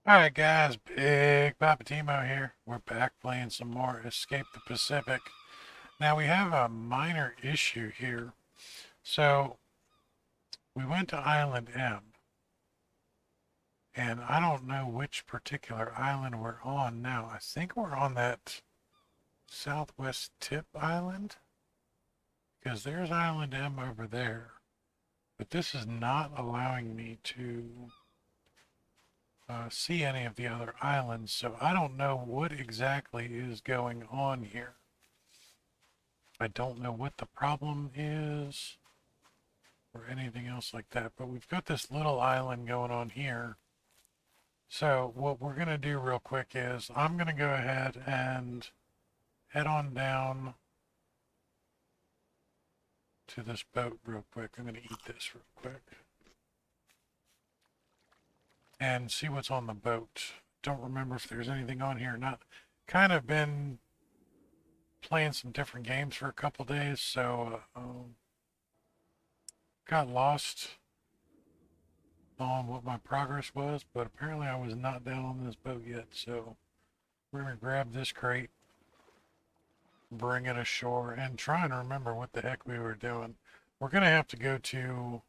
Alright guys, BigPoppaTMo here. We're back playing some more Escape the Pacific. Now we have a minor issue here. So we went to Island M, and I don't know which particular island we're on now. I think we're on that southwest tip island, because there's Island M over there. But this is not allowing me to see any of the other islands, so I don't know what exactly is going on here. I don't know what the problem is or anything else like that, but we've got this little island going on here. So what we're going to do real quick is I'm going to go ahead and head on down to this boat real quick. I'm going to eat this real quick and see what's on the boat. Don't remember if there's anything on here or not. Kind of been playing some different games for a couple days, so got lost on what my progress was, but apparently I was not down on this boat yet, so we're going to grab this crate, bring it ashore, and try and remember what the heck we were doing. We're going to have to go to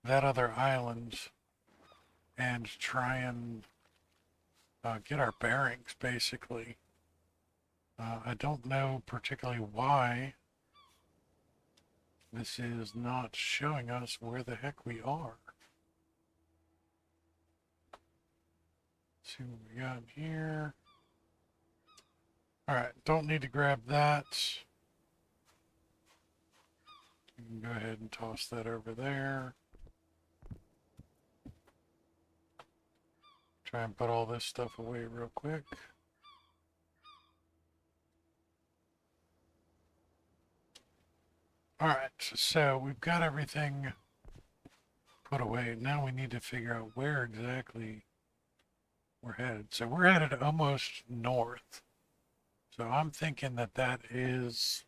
that other island and try and get our bearings, basically. I don't know particularly why this is not showing us where the heck we are. Let's see what we got here. Alright, don't need to grab that. You can go ahead and toss that over there. Try and put all this stuff away real quick. Alright, so we've got everything put away. Now we need to figure out where exactly we're headed. So we're headed almost north. So I'm thinking that that is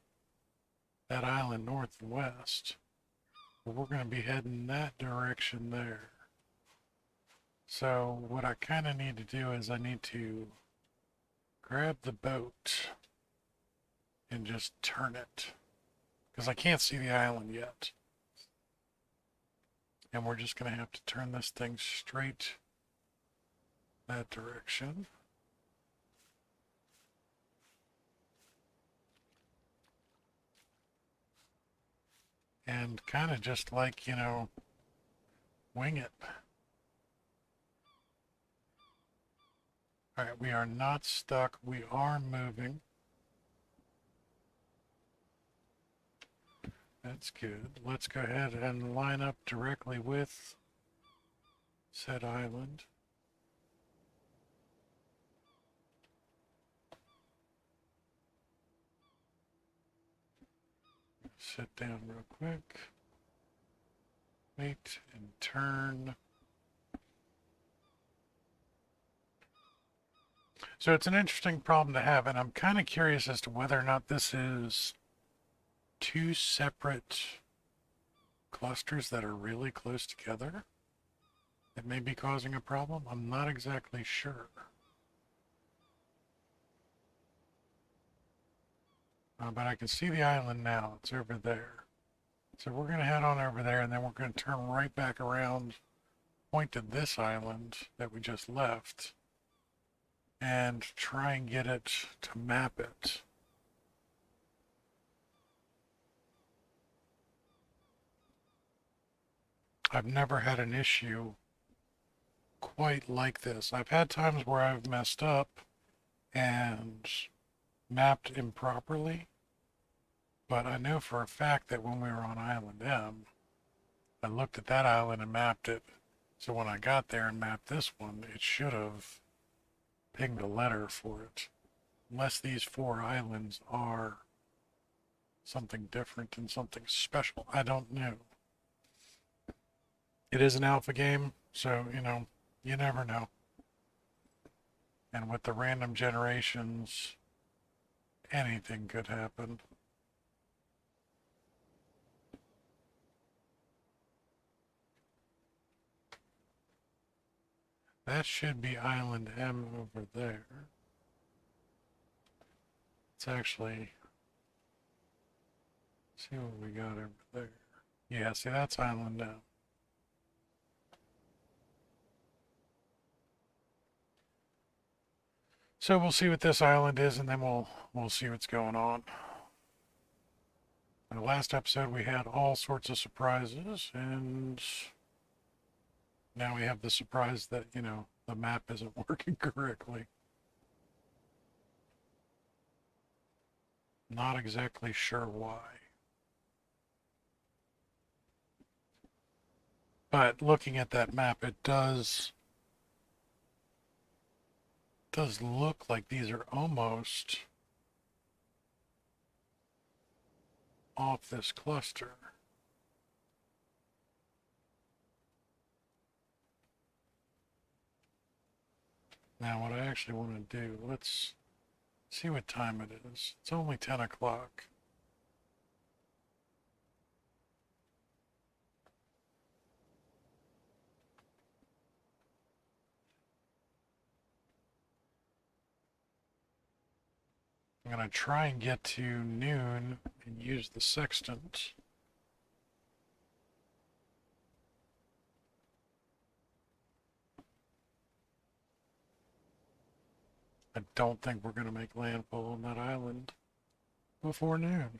that island north and west. But we're going to be heading that direction there. So what I kind of need to do is I need to grab the boat and just turn it. Because I can't see the island yet. And we're just going to have to turn this thing straight that direction. And kind of just like, wing it. All right, we are not stuck. We are moving. That's good. Let's go ahead and line up directly with said island. Sit down real quick. Wait and turn. So it's an interesting problem to have, and I'm kind of curious as to whether or not this is two separate clusters that are really close together that may be causing a problem. I'm not exactly sure. But I can see the island now. It's over there. So we're going to head on over there, and then we're going to turn right back around, point to this island that we just left, and try and get it to map it. I've never had an issue quite like this. I've had times where I've messed up and mapped improperly, but I know for a fact that when we were on Island M, I looked at that island and mapped it. So when I got there and mapped this one, it should have pinged a letter for it. Unless these four islands are something different and something special. I don't know. It is an alpha game, so, you never know. And with the random generations, anything could happen. That should be Island M over there. Let's actually see what we got over there. Yeah, see, that's Island M. So we'll see what this island is, and then we'll see what's going on. In the last episode, we had all sorts of surprises, and now we have the surprise that, the map isn't working correctly. Not exactly sure why. But looking at that map, it does look like these are almost off this cluster. Now what I actually want to do, let's see what time it is. It's only 10 o'clock. I'm going to try and get to noon and use the sextant. I don't think we're going to make landfall on that island before noon.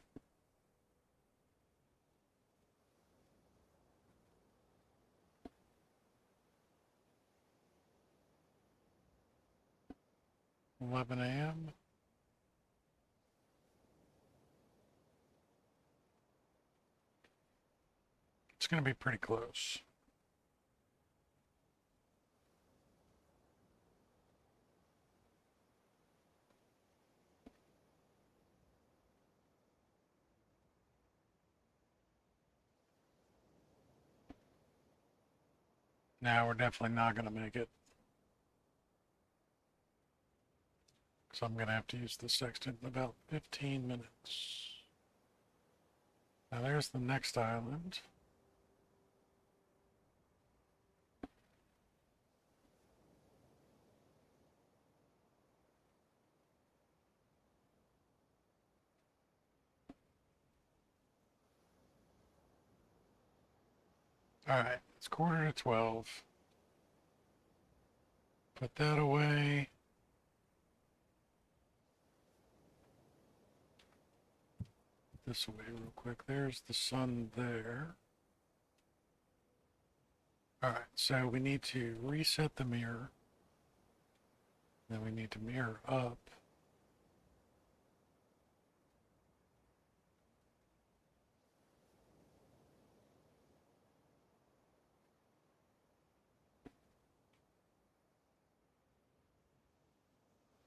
(11 a.m.) It's going to be pretty close. Now we're definitely not going to make it. So I'm going to have to use the sextant in about 15 minutes. Now there's the next island. All right, it's 11:45. Put that away. This away real quick. There's the sun there. All right, so we need to reset the mirror. Then we need to mirror up.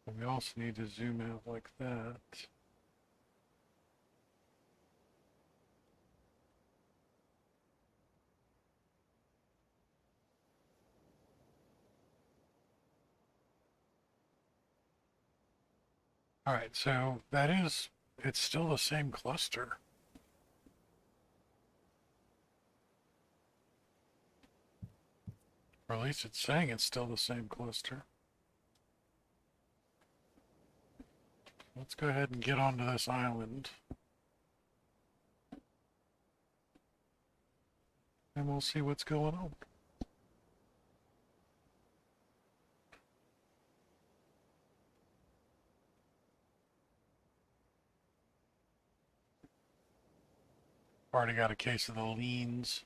And we also need to zoom out like that. All right, so it's still the same cluster. Or at least it's saying it's still the same cluster. Let's go ahead and get onto this island. And we'll see what's going on. Already got a case of the leans.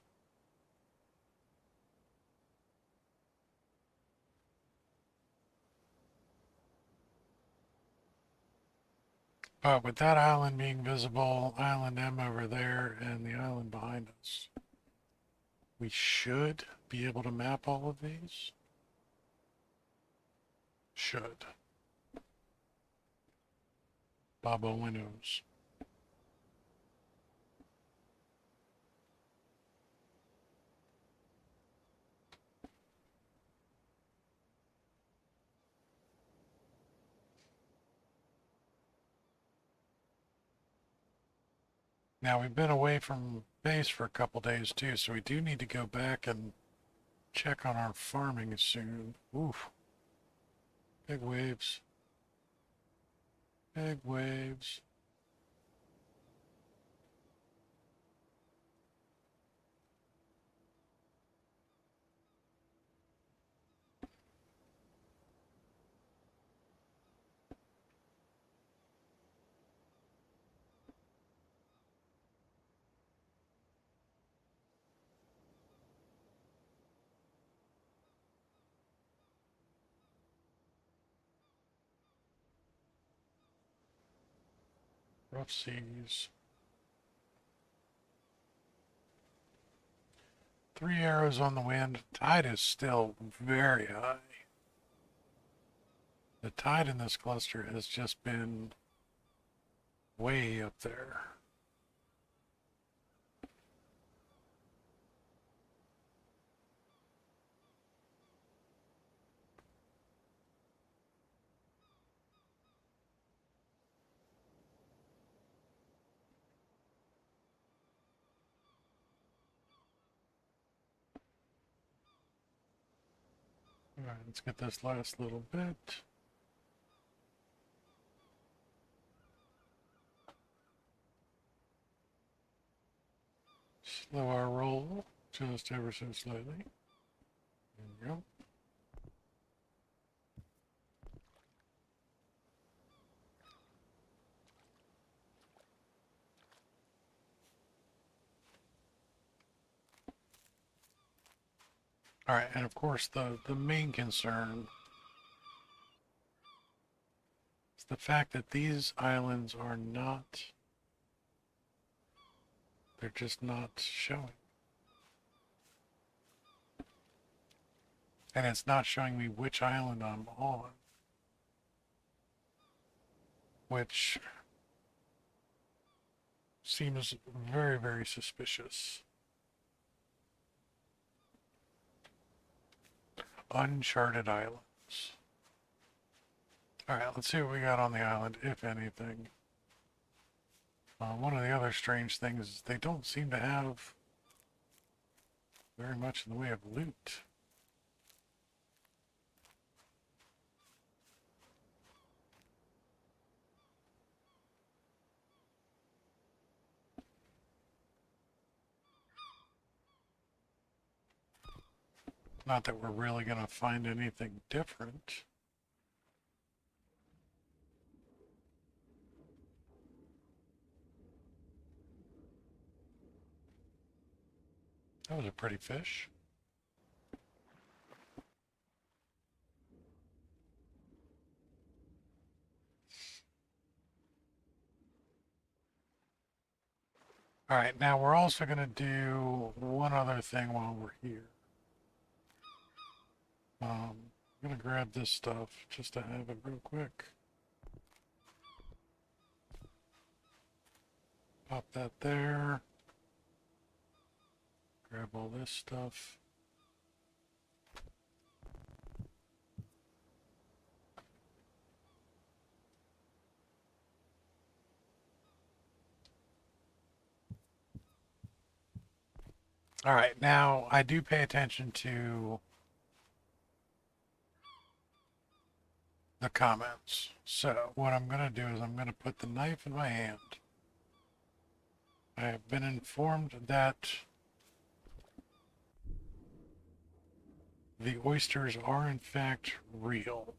But with that island being visible, Island M over there, and the island behind us, we should be able to map all of these. Should. Bob only knows. Now we've been away from base for a couple days too, so we do need to go back and check on our farming soon. Oof. Big waves. Big waves. Rough seas. 3 arrows on the wind. Tide is still very high. The tide in this cluster has just been way up there. All right, let's get this last little bit. Slow our roll just ever so slightly. There we go. All right, and of course the main concern is the fact that these islands are not, they're just not showing. And it's not showing me which island I'm on, which seems very, very suspicious. Uncharted islands. Alright, let's see what we got on the island, if anything. One of the other strange things is they don't seem to have very much in the way of loot. Not that we're really going to find anything different. That was a pretty fish. Alright, now we're also going to do one other thing while we're here. I'm going to grab this stuff just to have it real quick. Pop that there. Grab all this stuff. All right, now I do pay attention to the comments. So what I'm going to do is I'm going to put the knife in my hand. I have been informed that the oysters are in fact real.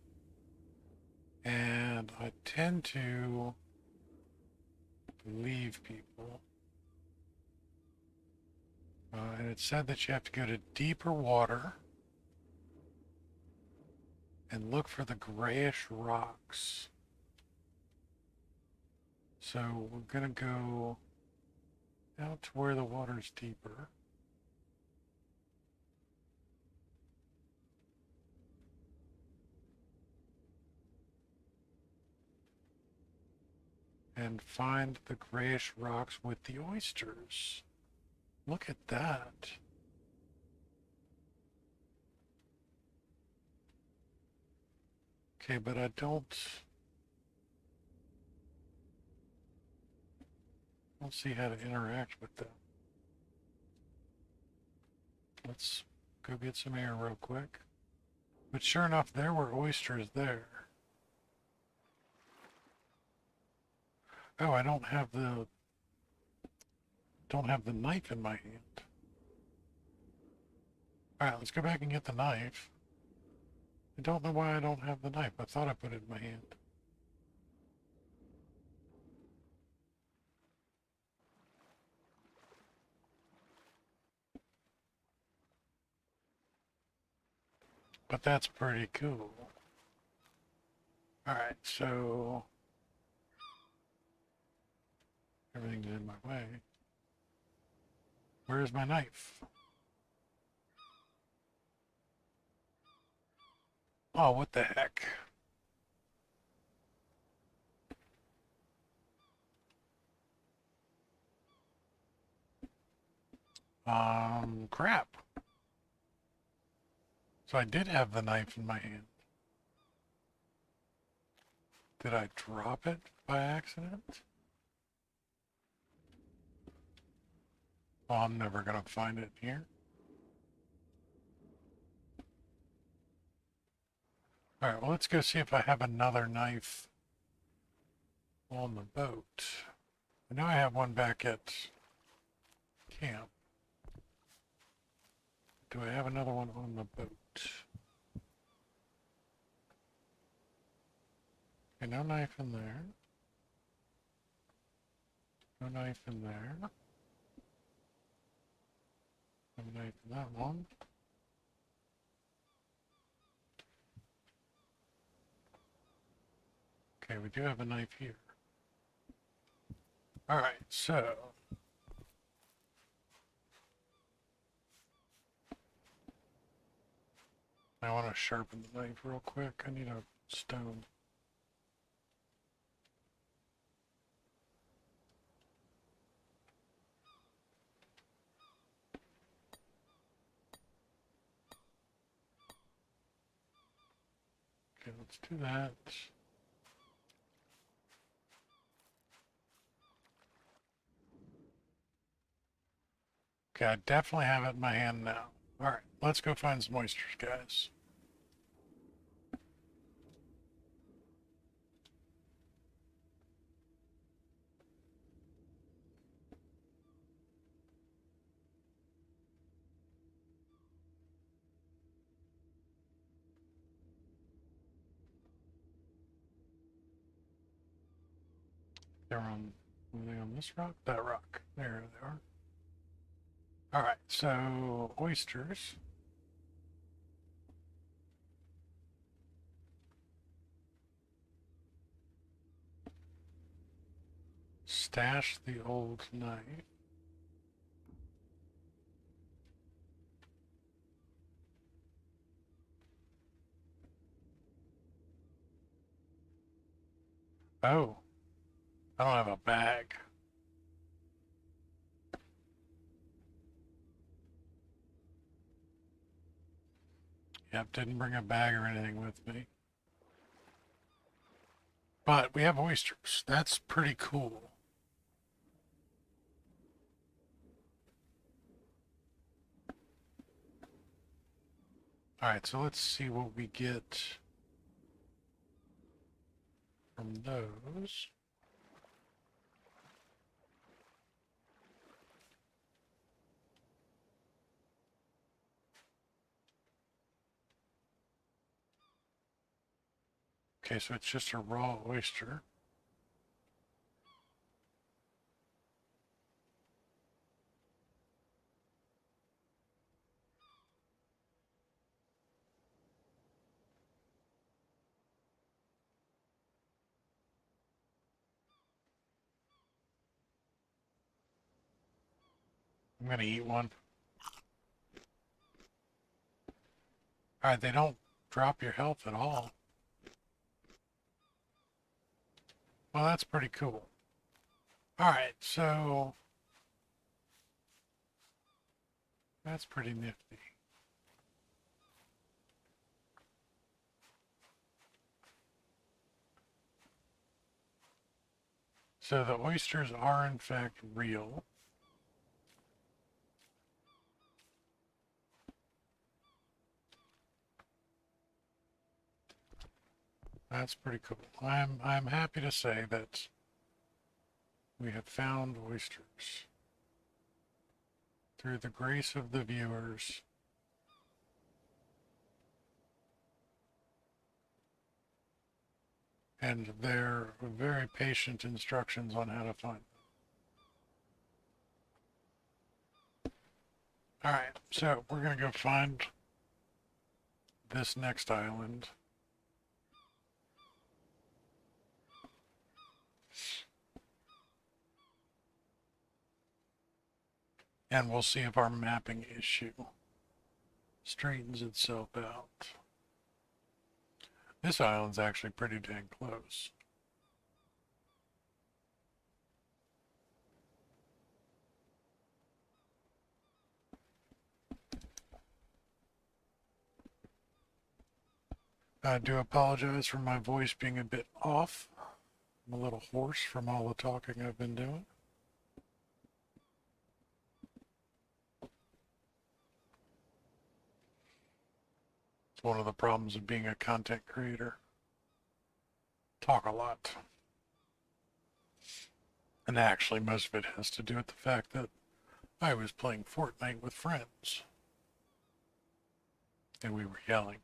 And I tend to believe people. And it said that you have to go to deeper water and look for the grayish rocks. So we're going to go out to where the water's deeper. And find the grayish rocks with the oysters. Look at that. Okay, but I don't see how to interact with them. Let's Go get some air real quick. But sure enough, there were oysters there. Oh, I don't have the knife in my hand. Alright, let's go back and get the knife. I don't know why I don't have the knife. I thought I put it in my hand. But that's pretty cool. Alright, so everything's in my way. Where's my knife? Oh, what the heck? Crap. So I did have the knife in my hand. Did I drop it by accident? Oh, I'm never gonna find it here. Alright, well, let's go see if I have another knife on the boat. I know I have one back at camp. Do I have another one on the boat? Okay, no knife in there. No knife in there. No knife in that one. Okay, we do have a knife here. Alright, so I want to sharpen the knife real quick. I need a stone. Okay, let's do that. Okay, I definitely have it in my hand now. Alright, let's go find some oysters, guys. Were they on this rock? That rock. There they are. Alright, so oysters. Stash the old knife. Oh, I don't have a bag. Yep, didn't bring a bag or anything with me. But we have oysters. That's pretty cool. Alright, so let's see what we get from those. Okay, so it's just a raw oyster. I'm gonna eat one. Alright, they don't drop your health at all. Well, that's pretty cool. Alright, so that's pretty nifty. So the oysters are in fact real. That's pretty cool. I'm happy to say that we have found oysters through the grace of the viewers. And their very patient instructions on how to find them. Alright, so we're going to go find this next island. And we'll see if our mapping issue straightens itself out. This island's actually pretty dang close. I do apologize for my voice being a bit off. I'm a little hoarse from all the talking I've been doing. It's one of the problems of being a content creator. Talk a lot. And actually, most of it has to do with the fact that I was playing Fortnite with friends. And we were yelling.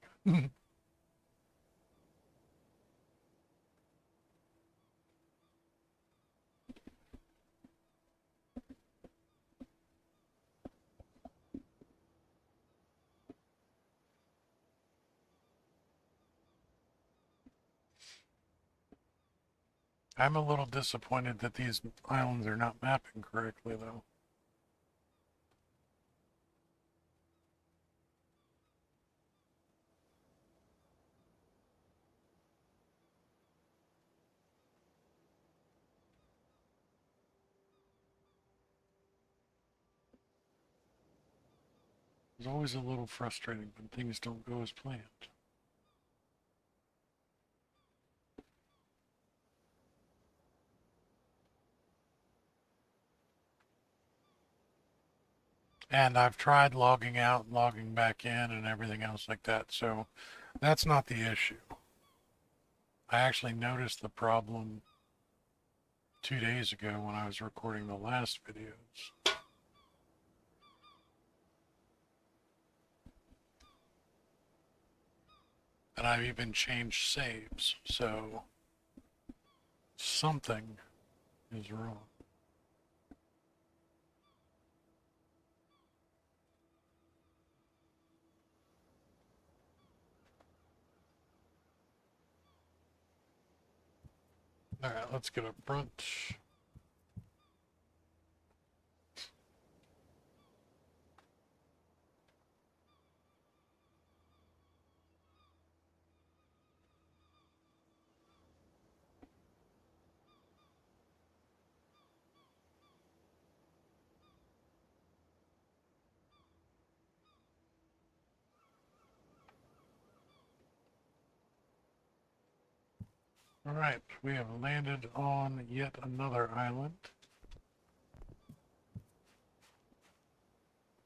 I'm a little disappointed that these islands are not mapping correctly, though. It's always a little frustrating when things don't go as planned. And I've tried logging out, logging back in, and everything else like that, so that's not the issue. I actually noticed the problem 2 days ago when I was recording the last videos. And I've even changed saves, so something is wrong. Alright, let's get a brunch. Alright, we have landed on yet another island.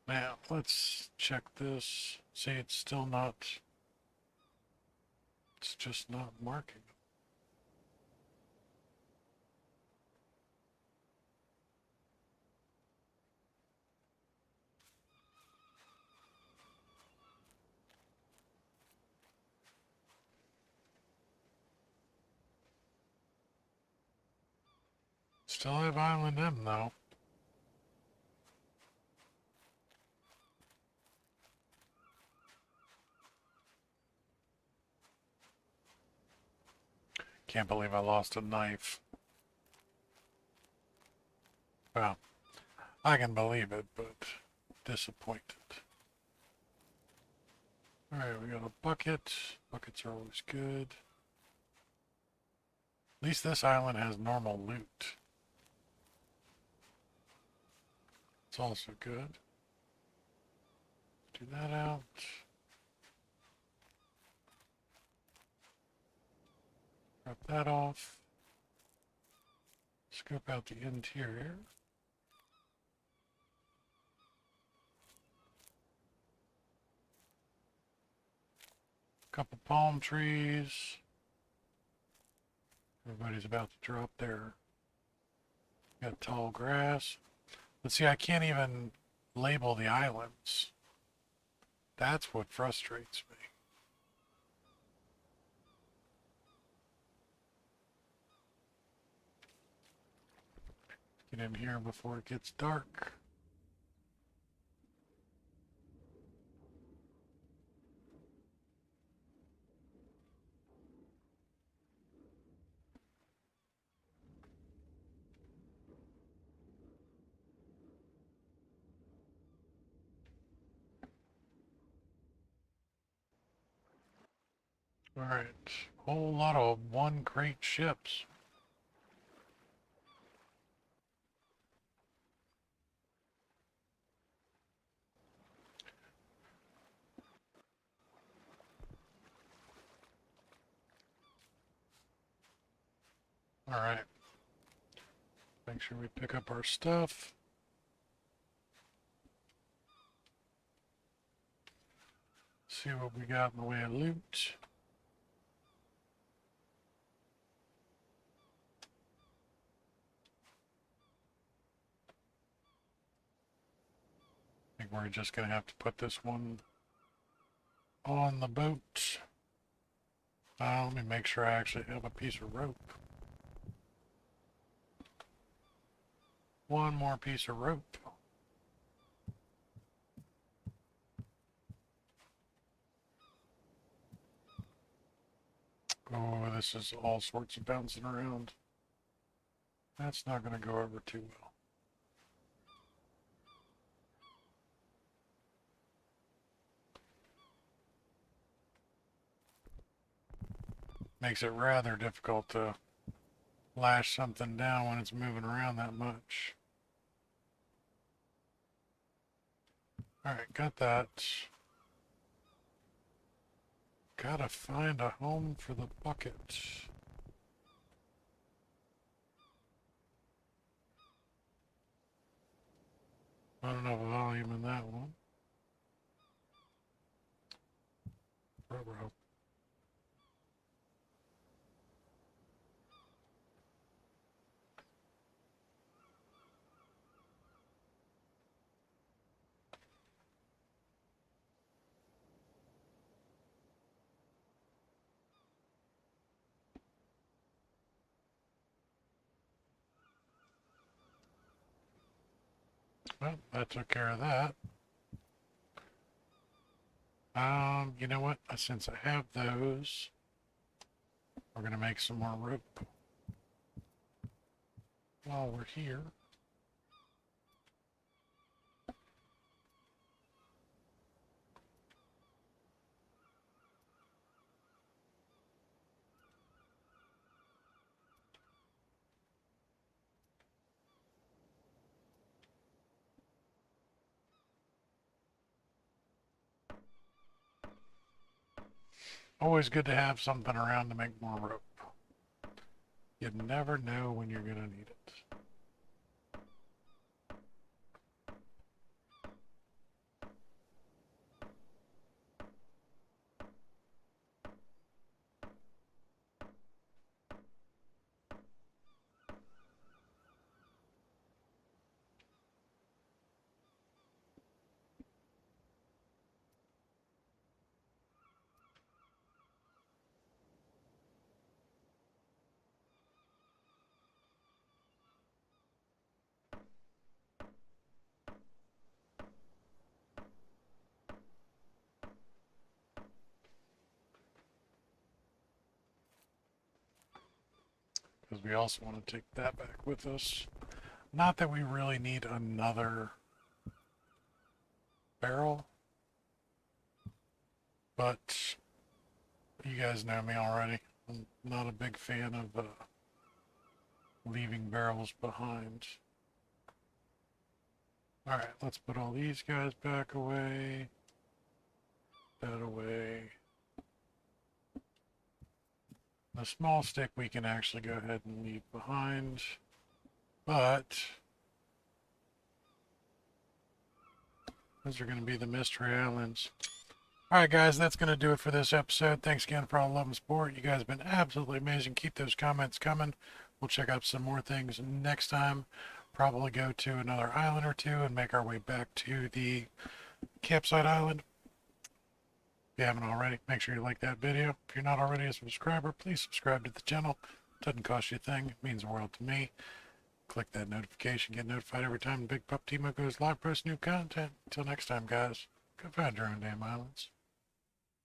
Now, let's check this. See, it's still not... It's just not marking. Still have Island M, though. Can't believe I lost a knife. Well, I can believe it, but disappointed. Alright, we got a bucket. Buckets are always good. At least this island has normal loot. It's also good. Do that out. Drop that off. Scope out the interior. Couple palm trees. Everybody's about to drop there. Got tall grass. But see, I can't even label the islands. That's what frustrates me. Get in here before it gets dark. Alright, whole lot of one crate ships. Alright, make sure we pick up our stuff. See what we got in the way of loot. I think we're just going to have to put this one on the boat. Let me make sure I actually have a piece of rope. One more piece of rope. Oh, this is all sorts of bouncing around. That's not going to go over too well. Makes it rather difficult to lash something down when it's moving around that much. Alright, got that. Gotta find a home for the bucket. Not enough volume in that one. Ruh-roh. Well, that took care of that. You know what? Since I have those, we're gonna make some more rope while we're here. Always good to have something around to make more rope. You never know when you're gonna need it. Because we also want to take that back with us. Not that we really need another barrel, but you guys know me already. I'm not a big fan of leaving barrels behind. Alright, let's put all these guys back away. That away. The small stick we can actually go ahead and leave behind. But those are going to be the mystery islands. Alright guys, that's going to do it for this episode. Thanks again for all the love and support. You guys have been absolutely amazing. Keep those comments coming. We'll check out some more things next time. Probably go to another island or two and make our way back to the campsite island. If you haven't already, make sure you like that video. If you're not already a subscriber, please subscribe to the channel. Doesn't cost you a thing. It means the world to me. Click that notification. Get notified every time BigPoppaTMo goes live, post new content. Until next time, guys. Go find your own damn islands.